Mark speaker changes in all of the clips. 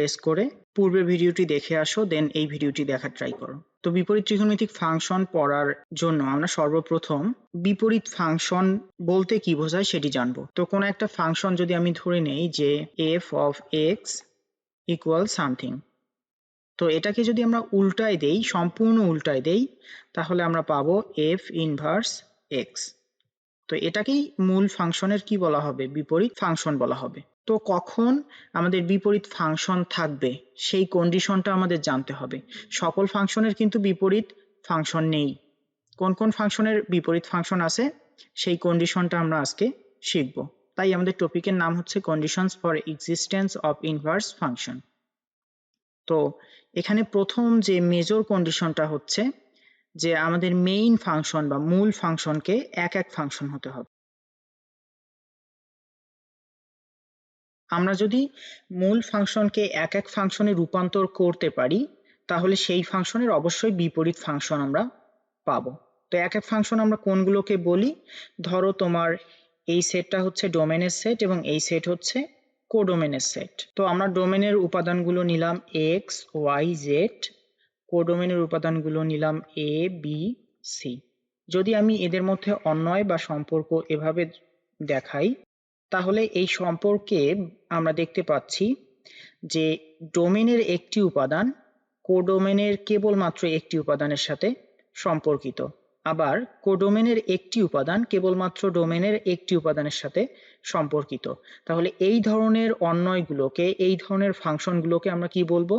Speaker 1: Press করে পূর্বের ভিডিওটি দেখে আসো, দেন এই ভিডিওটি দেখার ট্রাই করো। তো বিপরীত ত্রিকোণমিতিক ফাংশন পড়ার জন্য আমরা সর্বপ্রথম বিপরীত ফাংশন বলতে কি বোঝায় সেটি জানবো। তো কোনো একটা ফাংশন যদি আমি ধরে নেই যে f of x equal something, তো এটাকে যদি আমরা উল্টায় দেই, সম্পূর্ণ উল্টায় দেই, তাহলে আমরা পাবো f ইনভার্স x। তো এটাকেই মূল ফাংশনের কি বলা হবে? বিপরীত ফাংশন বলা হবে। তো কখন আমাদের বিপরীত ফাংশন থাকবে সেই কন্ডিশনটা আমাদের জানতে হবে। সকল ফাংশনের কিন্তু বিপরীত ফাংশন নেই। কোন কোন ফাংশনের বিপরীত ফাংশন আছে সেই কন্ডিশনটা আমরা আজকে শিখব। তাই আমাদের টপিকের নাম হচ্ছে conditions for existence of inverse function. তো এখানে প্রথম যে মেজর কন্ডিশনটা হচ্ছে যে আমাদের মেইন ফাংশন বা মূল ফাংশনকে এক এক ফাংশন হতে হবে। আমরা যদি মূল ফাংশনকে এক এক ফাংশনে রূপান্তর করতে পারি তাহলে সেই ফাংশনের অবশ্যই বিপরীত ফাংশন আমরা পাবো। তো এক এক ফাংশন আমরা কোনগুলোকে বলি? ধরো তোমার এই সেটটা হচ্ছে ডোমেনের সেট এবং এই সেট হচ্ছে কোডোমেনের সেট। তো আমরা ডোমেনের উপাদানগুলো নিলাম x y z, কোডোমেনের উপাদানগুলো নিলাম a b c। যদি আমি এদের মধ্যে অন্বয় বা সম্পর্ক এভাবে দেখাই তাহলে এই সম্পর্কে আমরা দেখতে পাচ্ছি যে ডোমেনের একটি উপাদান কোডোমেনের কেবলমাত্র একটি উপাদানের সাথে সম্পর্কিত, আবার কোডোমেনের একটি উপাদান কেবলমাত্র ডোমেনের একটি উপাদানের সাথে সম্পর্কিত। তাহলে এই ধরনের অন্বয়গুলোকে, এই ধরনের ফাংশনগুলোকে আমরা কি বলবো?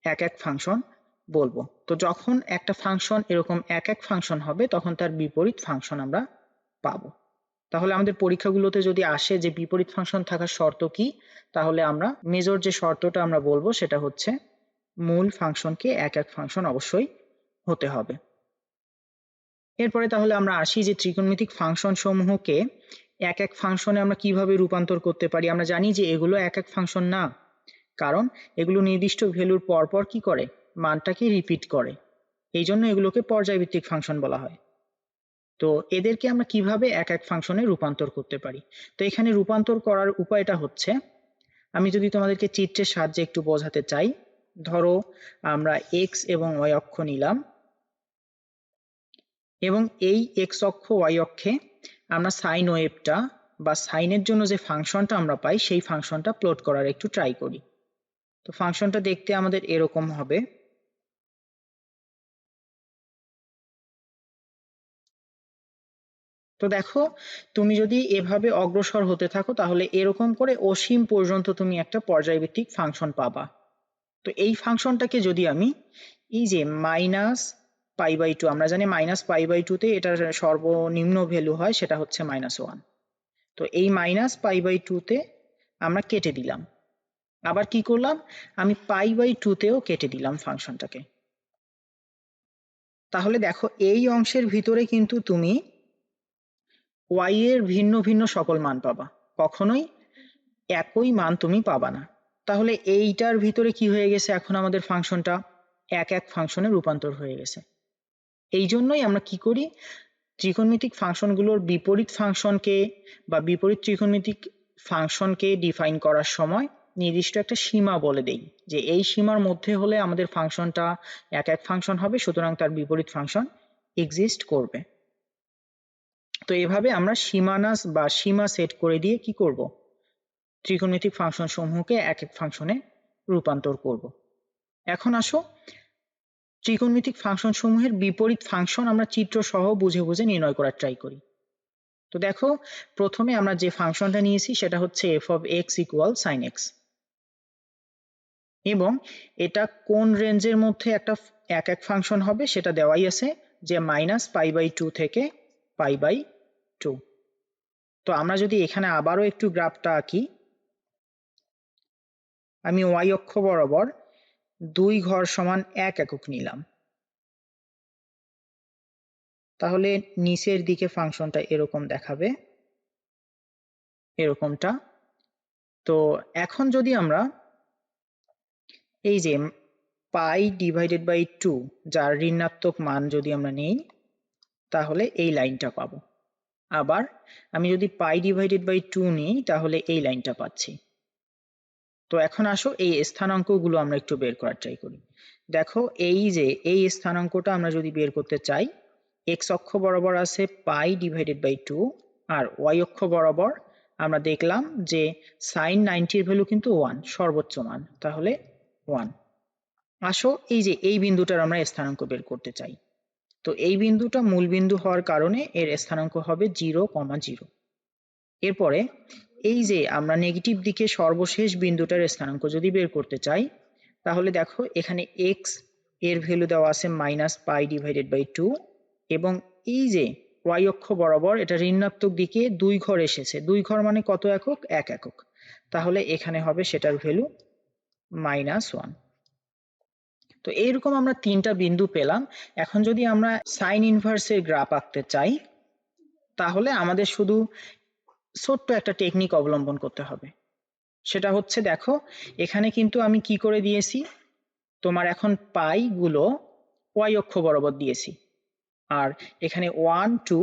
Speaker 1: এক এক ফাংশন বলবো। তো যখন একটা ফাংশন এরকম এক এক ফাংশন হবে তখন তার বিপরীত ফাংশন আমরা পাবো। তাহলে আমাদের পরীক্ষাগুলোতে যদি আসে যে বিপরীত ফাংশন থাকার শর্ত কি, তাহলে আমরা মেজর যে শর্তটা আমরা বলবো সেটা হচ্ছে মূল ফাংশনকে এক এক ফাংশন অবশ্যই হতে হবে। এরপরে তাহলে আমরা আসি যে ত্রিকোণমিতিক ফাংশন সমূহকে এক এক ফাংশনে আমরা কিভাবে রূপান্তর করতে পারি। আমরা জানি যে এগুলো এক এক ফাংশন না, কারণ এগুলো নির্দিষ্ট ভ্যালুর পরপর কি করে? মানটাকে রিপিট করে। এই জন্য এগুলোকে পর্যায়ভিত্তিক ফাংশন বলা হয়। তো এদেরকে আমরা কিভাবে এক এক ফাংশনে রূপান্তর করতে পারি? তো এখানে রূপান্তর করার উপায়টা হচ্ছে, আমি যদি তোমাদেরকে চিত্রের সাহায্যে একটু বোঝাতে চাই, ধরো আমরা x এবং y অক্ষ নিলাম এবং এই x অক্ষ y অক্ষে আমরা সাইন ওয়েভটা বা সাইনের জন্য যে ফাংশনটা আমরা পাই সেই ফাংশনটা প্লট করার একটু ট্রাই করি। তো ফাংশনটা দেখতে আমাদের এরকম হবে। তো দেখো, তুমি যদি এভাবে অগ্রসর হতে থাকো তাহলে এরকম করে অসীম পর্যন্ত তুমি একটা পর্যায়ভিত্তিক ফাংশন পাবা। তো এই ফাংশনটাকে যদি আমি এই যে -π/2, আমরা জানি -π/2 তে এটার সর্বনিম্ন ভ্যালু হয় সেটা হচ্ছে -1। তো এই -π/2 তে আমরা কেটে দিলাম, আবার কি করলাম, আমি π/2 তেও কেটে দিলাম ফাংশনটাকে। তাহলে দেখো এই অংশের ভিতরে কিন্তু তুমি y এর ভিন্ন ভিন্ন সকল মান পাবা, কখনোই একই মান তুমি পাবা না। তাহলে এইটার ভিতরে কি হয়ে গেছে? এখন আমাদের ফাংশনটা এক এক ফাংশনে রূপান্তর হয়ে গেছে। এই জন্যই আমরা কি করি, ত্রিকোণমিতিক ফাংশনগুলোর বিপরীত ফাংশনকে বা বিপরীত ত্রিকোণমিতিক ফাংশনকে ডিফাইন করার সময় নির্দিষ্ট একটা সীমা বলে দেই যে এই সীমার মধ্যে হলে আমাদের ফাংশনটা এক এক ফাংশন হবে, সুতরাং তার বিপরীত ফাংশন এক্সিস্ট করবে। তো এভাবে আমরা সীমানাস বা সীমা সেট করে দিয়ে কি করব, ত্রিকোণমিতিক ফাংশন সমূহকে এক এক ফাংশনে রূপান্তর করব। এখন আসো ত্রিকোণমিতিক ফাংশন সমূহের বিপরীত ফাংশন আমরা চিত্র সহ বুঝে বুঝে নির্ণয় করার ট্রাই করি। তো দেখো, প্রথমে আমরা যে ফাংশনটা নিয়েছি সেটা হচ্ছে f of x equal sin x, এবং এটা কোন রেঞ্জের মধ্যে একটা এক এক ফাংশন হবে সেটা দেওয়াই আছে যে -π/2 থেকে π/2। তো আমরা যদি এখানে আবারও একটু গ্রাফটা আঁকি, আমি y অক্ষ বরাবর 2 ঘর সমান 1 একক নিলাম, তাহলে নিচের দিকে ফাংশনটা এরকম দেখাবে, এরকমটা। তো এখন যদি আমরা এই যে π/2 যার ঋণাত্মক মান যদি আমরা নেই তাহলে এই লাইনটা পাবো, আবার আমি যদি π/2 নিই তাহলে এই লাইনটা পাচ্ছি। তো এখন আসো এই স্থানাঙ্কগুলো আমরা একটু বের করার ট্রাই করি। দেখো এই যে এই স্থানাঙ্কটা আমরা যদি বের করতে চাই, এক্স অক্ষ বরাবর আছে পাই ডিভাইডেড বাই 2, আর ওয়াই অক্ষ বরাবর আমরা দেখলাম যে সাইন 90 এর ভ্যালু কিন্তু 1, সর্বোচ্চ মান, তাহলে 1। আসো এই যে এই বিন্দুটার আমরা স্থানাঙ্ক বের করতে চাই। তো এই বিন্দুটা মূল বিন্দু হওয়ার কারণে এর স্থানাঙ্ক হবে 0,0। এরপরে এই যে আমরা নেগেটিভ দিকে সর্বশেষ বিন্দুটার স্থানাঙ্ক যদি বের করতে চাই, তাহলে দেখো এখানে এক্স এর ভ্যালু দেওয়া আছে -পাই ডিভাইডেড বাই 2, এবং এই যে ওয়াই অক্ষ বরাবর এটা ঋণাত্মক দিকে 2 ঘর এসেছে। 2 ঘর মানে কত একক? 1 একক। তাহলে এখানে হবে সেটার ভ্যালু -1। তো এইরকম আমরা 3টা বিন্দু পেলাম। এখন যদি আমরা সাইন ইনভার্সের গ্রাফ আঁকতে চাই, তাহলে আমাদের শুধু ছোট্ট একটা টেকনিক অবলম্বন করতে হবে। সেটা হচ্ছে, দেখো এখানে কিন্তু আমি কি করে দিয়েছি, তোমার এখন পাই গুলো ওয়াই অক্ষ বরাবর দিয়েছি, আর এখানে 1, 2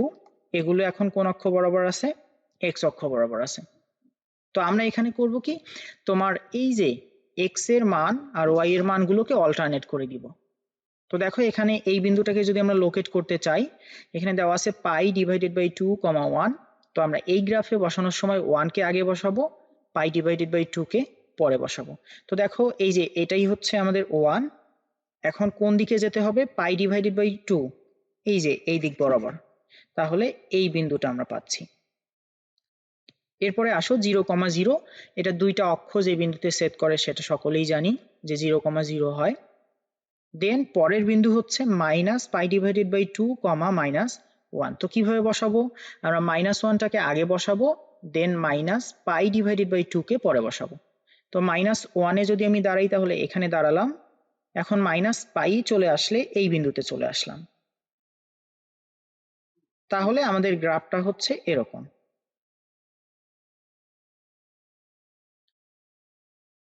Speaker 1: এগুলো এখন কোন অক্ষ বরাবর আছে? এক্স অক্ষ বরাবর আছে। তো আমরা এখানে করব কি, তোমার এই যে এক্স এর মান আর ওয়াই এর মানগুলোকে অল্টারনেট করে দিব। তো দেখো এখানে এই বিন্দুটাকে যদি আমরা লোকেট করতে চাই, এখানে দেওয়া আছে পাই ডিভাইডেড বাই 2, 1। তো আমরা এই গ্রাফে বসানোর সময় 1 কে আগে বসাবো, পাই ডিভাইডেড বাই 2 কে পরে বসাবো। তো দেখো এই যে এটাই হচ্ছে আমাদের 1। এখন কোন দিকে যেতে হবে? পাই ডিভাইডেড বাই 2, এই যে এই দিক বরাবর। তাহলে এই বিন্দুটা আমরা পাচ্ছি। এরপরে আসো 0,0, এটা দুইটা অক্ষ যে বিন্দুতে ছেদ করে সেটা সকলেই জানি যে 0,0 হয়। দেন পরের বিন্দু হচ্ছে -পাই ডিভাইডেড বাই 2, -1। তো কিভাবে বসাবো? আমরা -1টাকে আগে বসাবো, দেন -পাই ডিভাইডেড বাই 2 কে পরে বসাবো। তো -1-এ যদি আমি দাঁড়াই তাহলে এখানে দাঁড়ালাম, এখন -পাই চলে আসলে এই বিন্দুতে চলে আসলাম। তাহলে আমাদের গ্রাফটা হচ্ছে এরকম।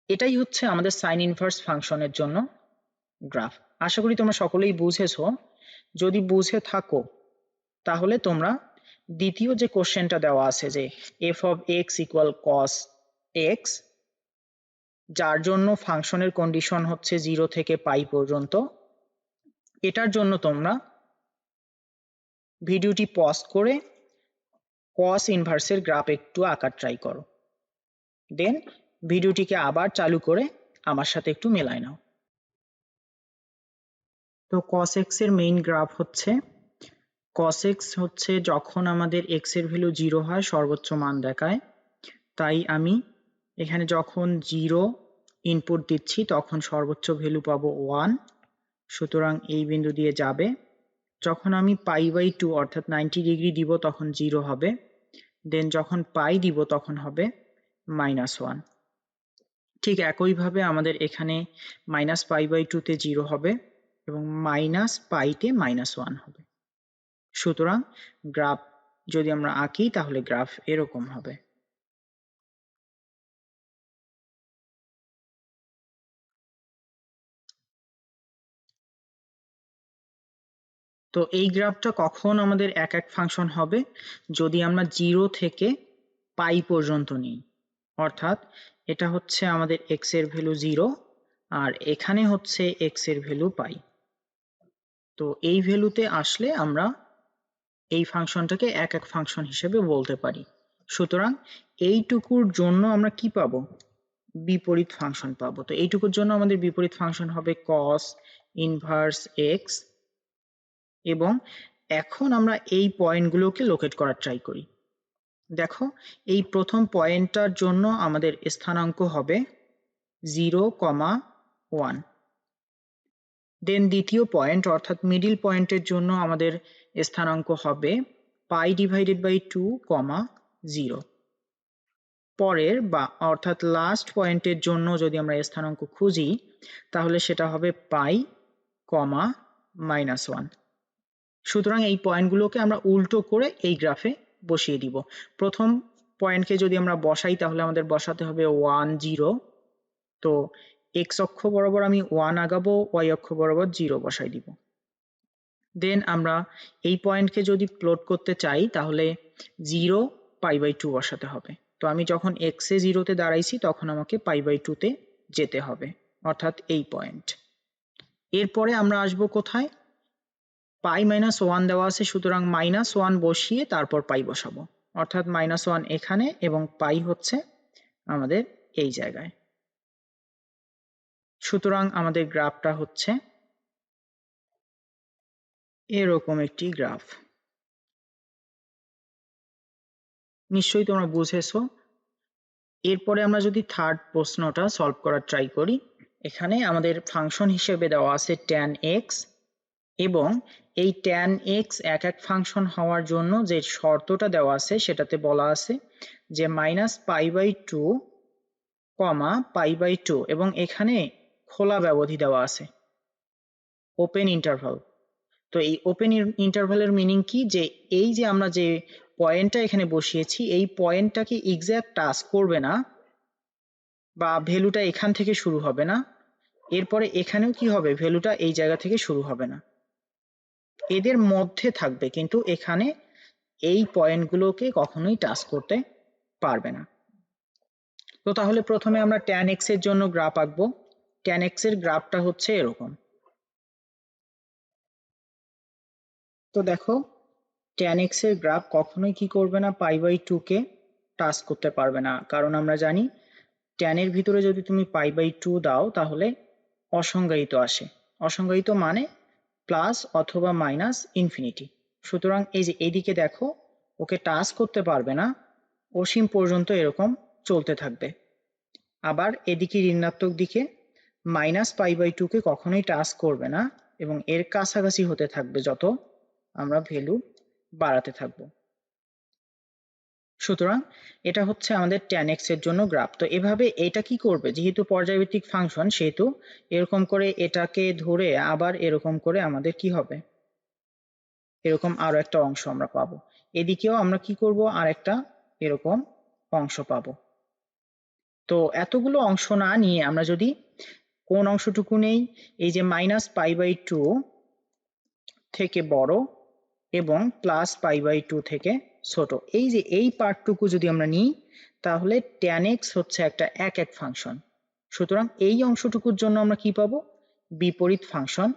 Speaker 1: এটাই হচ্ছে আমাদের সাইন ইনভার্স ফাংশনের জন্য গ্রাফ। আশা করি তোমরা সকলেই বুঝেছো। যদি বুঝে থাকো তাহলে তোমরা দ্বিতীয় যে কোশ্চেনটা দেওয়া আছে যে F of x equal cos x, যার জন্য ফাংশনের কন্ডিশন হচ্ছে 0 থেকে পাই পর্যন্ত, এটার জন্য তোমরা ভিডিওটি পজ করে কস ইনভার্সের গ্রাফ একটু আঁকার ট্রাই করো, দেন ভিডিওটিকে আবার চালু করে আমার সাথে একটু মেলায় নাও। তো cos x এর মেইন গ্রাফ হচ্ছে, cos x হচ্ছে যখন আমাদের x এর ভ্যালু 0 হয় সর্বোচ্চ মান দেখায়, তাই আমি এখানে যখন 0 ইনপুট দিচ্ছি তখন সর্বোচ্চ ভ্যালু পাবো 1, সুতরাং এই বিন্দু দিয়ে যাবে। যখন আমি পাই বাই 2 অর্থাৎ 90 ডিগ্রি দিব তখন 0 হবে, দেন যখন পাই দিব তখন হবে -1। ঠিক একইভাবে আমাদের এখানে -পাই বাই 2 তে 0 হবে এবং -পাইতে -1 হবে। সুতরাং গ্রাফ যদি আমরা আঁকি তাহলে গ্রাফ এরকম হবে। তো এই গ্রাফটা কখন আমাদের এক এক ফাংশন হবে? যদি আমরা 0 থেকে পাই পর্যন্ত নিই, অর্থাৎ এটা হচ্ছে আমাদের x এর ভ্যালু 0 আর এখানে হচ্ছে x এর ভ্যালু পাই। তো এই ভ্যালুতে আসলে আমরা এই ফাংশনটাকে এক এক ফাংশন হিসেবে বলতে পারি। সুতরাং এইটুকুর জন্য আমরা কি পাবো? বিপরীত ফাংশন পাবো। তো এইটুকুর জন্য আমাদের বিপরীত ফাংশন হবে cos ইনভার্স x। এবং এখন আমরা এই পয়েন্টগুলোকে লোকেট করার ট্রাই করি। দেখো এই প্রথম পয়েন্টটার জন্য আমাদের স্থানাঙ্ক হবে 0,1। দেন দ্বিতীয় পয়েন্ট অর্থাৎ মিডিল পয়েন্টের জন্য আমাদের স্থানাঙ্ক হবে পাই ডিভাইডেড বাই 2, 0। পরের বা অর্থাৎ লাস্ট পয়েন্টের জন্য যদি আমরা স্থানাঙ্ক খুঁজি তাহলে সেটা হবে পাই, -1। সুতরাং এই পয়েন্টগুলোকে আমরা উল্টো করে এই গ্রাফে বসিয়ে দিব। প্রথম পয়েন্টকে যদি আমরা বসাই তাহলে আমাদের বসাতে হবে 1, 0। তো এক্স অক্ষ বরাবর আমি 1 আগাবো, ওয়াই অক্ষ বরাবর 0 বসাই দিব। দেন আমরা এই পয়েন্টকে যদি প্লট করতে চাই তাহলে 0, পাই বাই 2 বসাতে হবে। তো আমি যখন x এ 0 তে দাঁড়াইছি তখন আমাকে π/2 তে যেতে হবে, অর্থাৎ এই পয়েন্ট। এরপরে আমরা আসবো কোথায়? π-1 দেওয়া আছে, সুতরাং -1 বসিয়ে তারপর পাই বসাবো, অর্থাৎ -1 এখানে এবং পাই হচ্ছে আমাদের এই জায়গায়। সুতরাং আমাদের গ্রাফটা হচ্ছে এরকম একটি গ্রাফ। নিশ্চয়ই তোমরা বুঝেছো। এরপরে আমরা যদি থার্ড প্রশ্নটা সলভ করার ট্রাই করি, এখানে আমাদের ফাংশন হিসেবে দেওয়া আছে tan x, এবং এই tan x এক এক ফাংশন হওয়ার জন্য যে শর্তটা দেওয়া আছে সেটাতে বলা আছে যে -π/2, π/2, এবং এখানে খোলা ব্যবধি দেওয়া আছে, ওপেন ইন্টারভাল। তো এই ওপেন ইন্টারভালের মিনিং কি, যে এই যে আমরা যে পয়েন্টটা এখানে বসিয়েছি এই পয়েন্টটাকে এক্স্যাক্ট টাচ করবে না, বা ভ্যালুটা এখান থেকে শুরু হবে না, এরপরে এখানেও কি হবে, ভ্যালুটা এই জায়গা থেকে শুরু হবে না, এদের মধ্যে থাকবে, কিন্তু এখানে এই পয়েন্টগুলোকে কখনোই টাচ করতে পারবে না। তো তাহলে প্রথমে আমরা tan x এর জন্য গ্রাফ আঁকবো। tan x এর গ্রাফটা হচ্ছে এরকম। তো দেখো tan x এর গ্রাফ কখনোই কি করবে না, π/2 কে টাচ করতে পারবে না, কারণ আমরা জানি tan এর ভিতরে যদি তুমি π/2 দাও তাহলে অসংজ্ঞায়িত আসে। অসংজ্ঞায়িত মানে প্লাস অথবা মাইনাস ইনফিনিটি। সুতরাং এই যে এইদিকে দেখো ওকে টাচ করতে পারবে না, অসীম পর্যন্ত এরকম চলতে থাকবে। আবার এদিকে ঋণাত্মক দিকে -π/2 কে কখনোই টাচ করবে না এবং এর কাছাকাছি হতে থাকবে যত আমরা ভ্যালু বাড়াতে থাকবো। সুতরাং এটা হচ্ছে আমাদের tan x এর জন্য গ্রাফ। তো এভাবে এটা কি করবে, যেহেতু পর্যায়ভিত্তিক ফাংশন সেহেতু এরকম করে এটাকে ধরে আবার এরকম করে আমাদের কি হবে, এরকম আরো একটা অংশ আমরা পাবো। এদিকেও আমরা কি করব, আরেকটা এরকম অংশ পাবো। তো এতগুলো অংশ না নিয়ে আমরা যদি কোন অংশটুকু নেই, এই যে -π/2 থেকে বড় এবং +π/2 থেকে ছোট, এই যে এই পার্টটুকু যদি আমরা নিই তাহলে tan x হচ্ছে একটা এক এক ফাংশন। সুতরাং এই অংশটুকুর জন্য আমরা কি পাবো, বিপরীত ফাংশন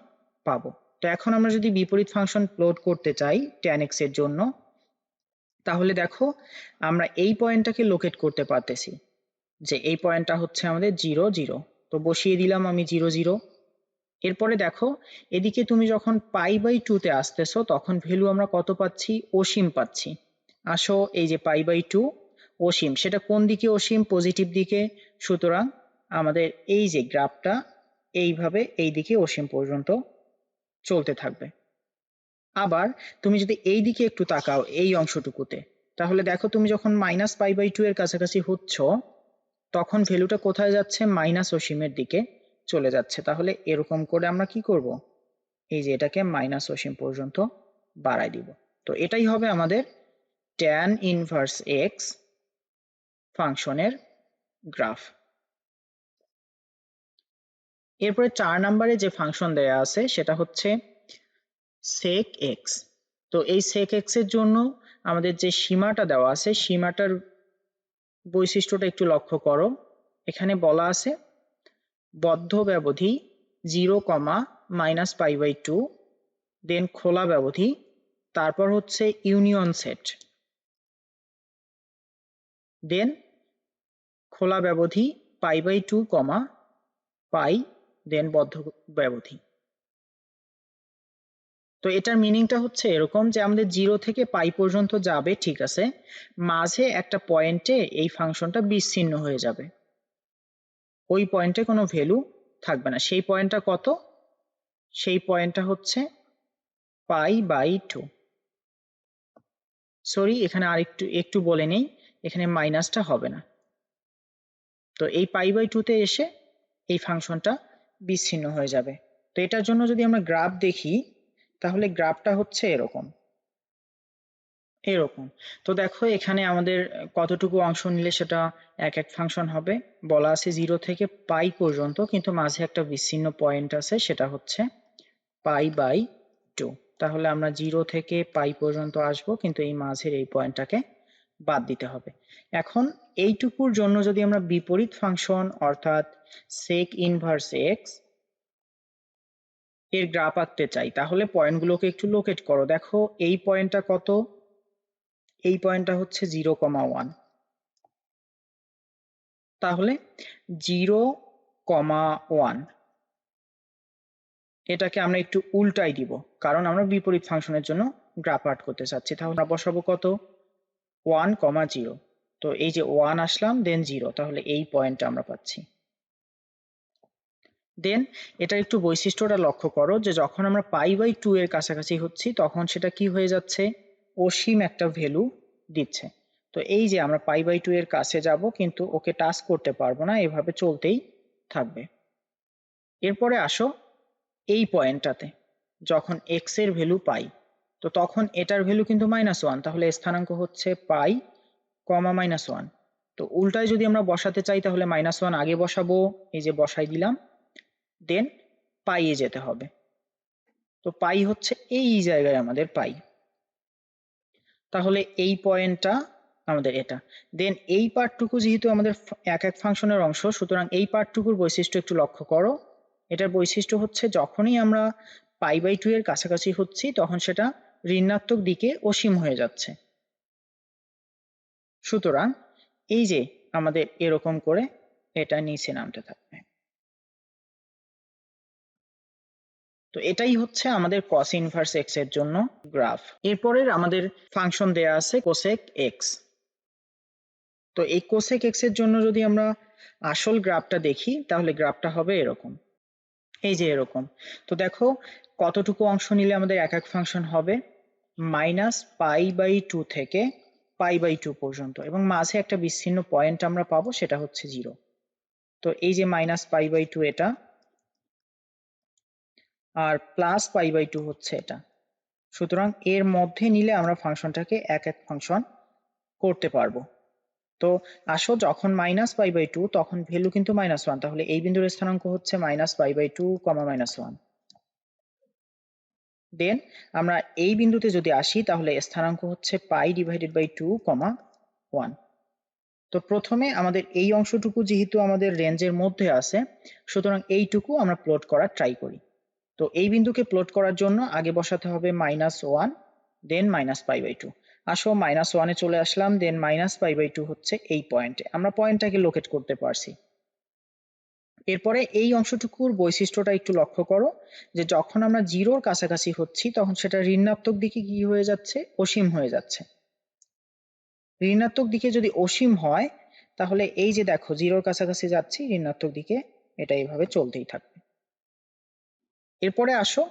Speaker 1: পাবো। তো এখন আমরা যদি বিপরীত ফাংশন প্লট করতে চাই tan x এর জন্য, তাহলে দেখো আমরা এই পয়েন্টটাকে লোকেট করতে পারতেছি যে এই পয়েন্টটা হচ্ছে আমাদের 0 0। তো বসিয়ে দিলাম আমি 0 0। এরপরে দেখো এদিকে তুমি যখন π/2 তে আসতেছো তখন ভ্যালু আমরা কত পাচ্ছি, অসীম পাচ্ছি। আসো এই যে π/2 অসীম, সেটা কোন দিকে অসীম, পজিটিভ দিকে। সুতরাং আমাদের এই যে গ্রাফটা এইভাবে এই দিকে অসীম পর্যন্ত চলতে থাকবে। আবার তুমি যদি এই দিকে একটু তাকাও এই অংশটুকুতে, তাহলে দেখো তুমি যখন -π/2 এর কাছাকাছি হচ্ছ তখন ভ্যালুটা কোথায় যাচ্ছে, মাইনাস অসীমের দিকে চলে যাচ্ছে। তাহলে এরকম করে আমরা কি করব, এই যে এটাকে মাইনাস অসীম পর্যন্ত বাড়াই দিব। তো এটাই হবে আমাদের tan ইনভার্স x ফাংশনের গ্রাফ। এরপরে 4 নম্বরে যে ফাংশন দেয়া আছে সেটা হচ্ছে sec x। তো এই sec x এর জন্য আমাদের যে সীমাটা দেওয়া আছে সীমাটার বৈশিষ্ট্যটা একটু লক্ষ্য করো। এখানে বলা আছে বদ্ধ ব্যবধি 0, -π/2, দেন খোলা ব্যবধি, তারপর হচ্ছে ইউনিয়ন সেট, দেন খোলা ব্যবধি π/2, π, দেন বদ্ধ ব্যবধি। তো এটার মিনিংটা হচ্ছে এরকম যে আমাদের 0 থেকে পাই পর্যন্ত যাবে, ঠিক আছে, মাঝে একটা পয়েন্টে এই ফাংশনটা বিচ্ছিন্ন হয়ে যাবে, ওই পয়েন্টে কোনো ভ্যালু থাকবে না। সেই পয়েন্টটা কত, সেই পয়েন্টটা হচ্ছে π/2। সরি, এখানে একটু বলে নেই, এখানে মাইনাসটা হবে না। তো এই π/2 তে এসে এই ফাংশনটা বিচ্ছিন্ন হয়ে যাবে। তো এটার জন্য যদি আমরা গ্রাফ দেখি তাহলে গ্রাফটা হচ্ছে এরকম এরকম। তো দেখো এখানে আমাদের কতটুকু অংশ নিলে সেটা এক এক ফাংশন হবে। বলা আছে 0 থেকে পাই পর্যন্ত, কিন্তু মাঝে একটা বিচ্ছিন্ন পয়েন্ট আছে সেটা হচ্ছে π/2। তাহলে আমরা 0 থেকে পাই পর্যন্ত আসব, কিন্তু এই মাঝের এই পয়েন্টটাকে বাদ দিতে হবে। এখন এইটুকুর জন্য যদি আমরা বিপরীত ফাংশন অর্থাৎ sec ইনভার্স x এর গ্রাফ আঁকতে চাই, তাহলে পয়েন্টগুলোকে একটু লোকেট করো। দেখো এই পয়েন্টটা কত, এই পয়েন্টটা হচ্ছে 0,1। তাহলে 0,1 এটাকে আমরা একটু উল্টাই দিব, কারণ আমরা বিপরীত ফাংশনের জন্য গ্রাফ আর্ট করতে চাচ্ছি। তাহলে আমরা বসাবো কত, 1,0। তো এই যে 1 আসলাম, দেন 0, তাহলে এই পয়েন্টটা আমরা পাচ্ছি। দেন এটা একটু বৈশিষ্ট্যটা লক্ষ্য করো যে যখন আমরা π/2 এর কাছাকাছি হচ্ছি তখন সেটা কি হয়ে যাচ্ছে, অসীম একটা ভ্যালু দিচ্ছে। তো এই যে আমরা π/2 এর কাছে যাব কিন্তু ওকে টাচ করতে পারবো না, এভাবে চলতেই থাকবে। এরপরে আসো এই পয়েন্টটাতে যখন x এর ভ্যালু পাই, তো তখন এটার ভ্যালু কিন্তু -1, তাহলে স্থানাঙ্ক হচ্ছে π, -1। তো উল্টায় যদি আমরা বসাতে চাই তাহলে -1 আগে বসাবো, এই যে বসাই দিলাম, দেন পাই এ যেতে হবে। তো পাই হচ্ছে এই জায়গায় আমাদের পাই, তাহলে এই পয়েন্টটা আমাদের এটা। দেন এই পার্টটুকু যেহেতু আমাদের এক এক ফাংশনের অংশ, সুতরাং এই পার্টটুকুর বৈশিষ্ট্য একটু লক্ষ্য করো। এটার বৈশিষ্ট্য হচ্ছে যখনই আমরা π/2 এর কাছাকাছি হচ্ছি তখন সেটা ঋণাত্মক দিকে অসীম হয়ে যাচ্ছে। সুতরাং এই যে আমাদের এরকম করে এটা নিচে নামতে থাকবে। তো এটাই হচ্ছে আমাদের cos ইনভার্স x এর জন্য গ্রাফ। এরপরের আমাদের ফাংশন দেয়া আছে cosec x। তো এই cosec x এর জন্য যদি আমরা আসল গ্রাফটা দেখি তাহলে গ্রাফটা হবে এরকম, এই যে এরকম। তো দেখো কতটুকু অংশ নিলে আমাদের এক এক ফাংশন হবে, -π/2 থেকে π/2 পর্যন্ত, এবং মাঝে একটা বিচ্ছিন্ন পয়েন্ট আমরা পাবো, সেটা হচ্ছে 0। তো এই যে -π/2 এটা, আর +π/2 হচ্ছে এটা। সুতরাং এর মধ্যে নিলে আমরা ফাংশনটাকে এক এক ফাংশন করতে পারবো। তো আসো যখন -π/2 তখন ভ্যালু কিন্তু -1, তাহলে এই বিন্দুর স্থানাঙ্ক হচ্ছে -π/2, -1। দেন আমরা এই বিন্দুতে যদি আসি তাহলে স্থানাঙ্ক হচ্ছে π/2, 1। তো প্রথমে আমাদের এই অংশটুকু যেহেতু আমাদের রেঞ্জের মধ্যে আছে, সুতরাং এইটুকু আমরা প্লট করার ট্রাই করি। তো এই বিন্দুকে প্লট করার জন্য আগে বসাতে হবে -1, দেন -π/2। আসো -1 এ চলে আসলাম, দেন -π/2 হচ্ছে এই পয়েন্টে, আমরা পয়েন্টটাকে লোকেট করতে পারছি। এরপরে এই অংশটুকুর বৈশিষ্ট্যটা একটু লক্ষ্য করো যে যখন আমরা 0-র কাছাকাছি হচ্ছি তখন সেটা ঋণাত্মক দিকে কি হয়ে যাচ্ছে, অসীম হয়ে যাচ্ছে। ঋণাত্মক দিকে যদি অসীম হয় তাহলে এই যে দেখো 0-র কাছাকাছি যাচ্ছি, ঋণাত্মক দিকে এটা এইভাবে চলতেই থাকবে। এরপরে আসো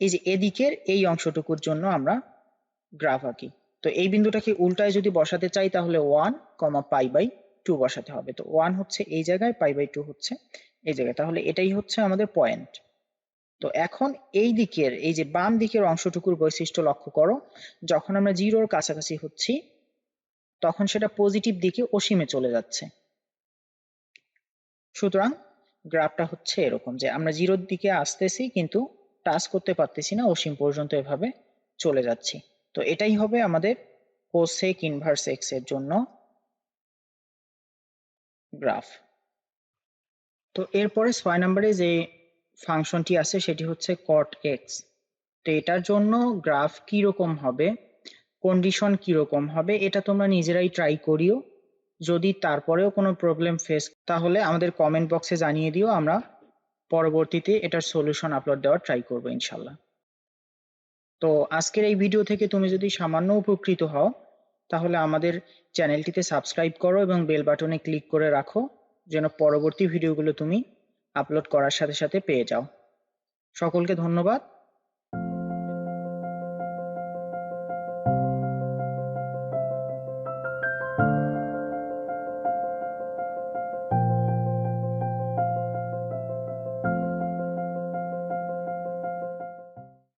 Speaker 1: এই যে এদিকের এই অংশটুকুর জন্য আমরা গ্রাফ আঁকি। তো এই বিন্দুটাকে উল্টায় যদি বসাতে চাই তাহলে 1, π/2 বসাতে হবে। তো 1 হচ্ছে এই জায়গায়, π/2 হচ্ছে এই জায়গায়, তাহলে এটাই হচ্ছে আমাদের পয়েন্ট। তো এখন এই দিকের এই যে বাম দিকের অংশটুকুর বৈশিষ্ট্য লক্ষ্য করো, যখন আমরা 0-র কাছাকাছি হচ্ছি তখন সেটা পজিটিভ দিকে অসীমে চলে যাচ্ছে। সুতরাং গ্রাফটা হচ্ছে এরকম যে আমরা 0-র দিকে আসতেছি কিন্তু টাচ করতে পারতেছি না, অসীম পর্যন্ত এভাবে চলে যাচ্ছি। তো এটাই হবে আমাদের cosec ইনভার্স x এর জন্য গ্রাফ। তো এরপরে 6 নম্বরে যে ফাংশনটি আছে সেটি হচ্ছে cot x। তো এটার জন্য গ্রাফ কি রকম হবে, কন্ডিশন কি রকম হবে, এটা তোমরা নিজেরাই ট্রাই করিও। যদি তারপরেও কোনো প্রবলেম ফেস তাহলে আমাদের কমেন্ট বক্সে জানিয়ে দিও, আমরা পরবর্তীতে এটার সলিউশন আপলোড দেওয়ার ট্রাই করবো ইনশাল্লাহ। তো আজকের এই ভিডিও থেকে তুমি যদি সামান্য উপকৃত হও তাহলে আমাদের চ্যানেলটিতে সাবস্ক্রাইব করো এবং বেল বাটনে ক্লিক করে রাখো যেন পরবর্তী ভিডিওগুলো তুমি আপলোড করার সাথে সাথে পেয়ে যাও। সকলকে ধন্যবাদ।